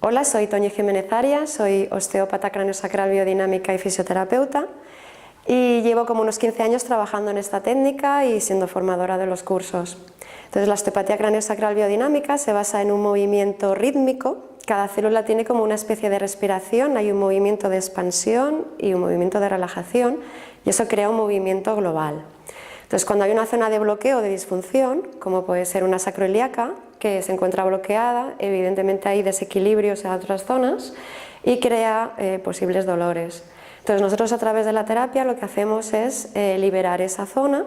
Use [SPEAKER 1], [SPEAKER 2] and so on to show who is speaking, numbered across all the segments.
[SPEAKER 1] Hola, soy Toñi Jiménez Arias, soy osteópata craneosacral biodinámica y fisioterapeuta y llevo como unos 15 años trabajando en esta técnica y siendo formadora de los cursos. Entonces, la osteopatía craneosacral biodinámica se basa en un movimiento rítmico. Cada célula tiene como una especie de respiración, hay un movimiento de expansión y un movimiento de relajación y eso crea un movimiento global. Entonces, cuando hay una zona de bloqueo o de disfunción, como puede ser una sacroiliaca, que se encuentra bloqueada, evidentemente hay desequilibrios en otras zonas y crea posibles dolores. Entonces, nosotros a través de la terapia lo que hacemos es liberar esa zona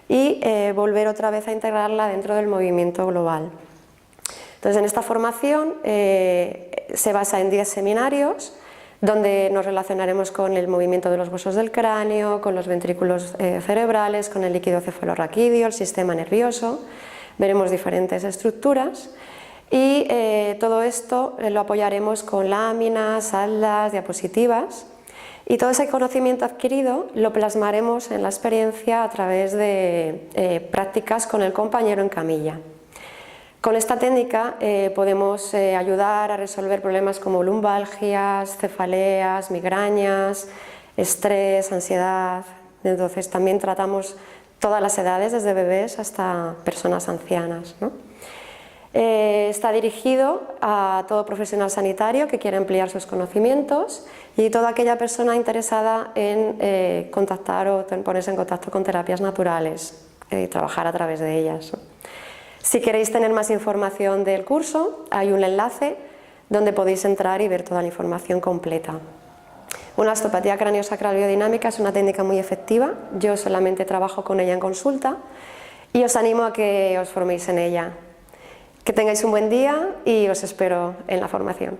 [SPEAKER 1] y volver otra vez a integrarla dentro del movimiento global. Entonces, en esta formación se basa en 10 seminarios donde nos relacionaremos con el movimiento de los huesos del cráneo, con los ventrículos cerebrales, con el líquido cefalorraquídeo, el sistema nervioso. Veremos diferentes estructuras y todo esto lo apoyaremos con láminas, atlas, diapositivas y todo ese conocimiento adquirido lo plasmaremos en la experiencia a través de prácticas con el compañero en camilla. Con esta técnica podemos ayudar a resolver problemas como lumbalgias, cefaleas, migrañas, estrés, ansiedad. Entonces también tratamos todas las edades, desde bebés hasta personas ancianas, ¿no? Está dirigido a todo profesional sanitario que quiera ampliar sus conocimientos y toda aquella persona interesada en contactar o ponerse en contacto con terapias naturales y trabajar a través de ellas, ¿no? Si queréis tener más información del curso, hay un enlace donde podéis entrar y ver toda la información completa. Una osteopatía craneosacral biodinámica es una técnica muy efectiva, yo solamente trabajo con ella en consulta y os animo a que os forméis en ella. Que tengáis un buen día y os espero en la formación.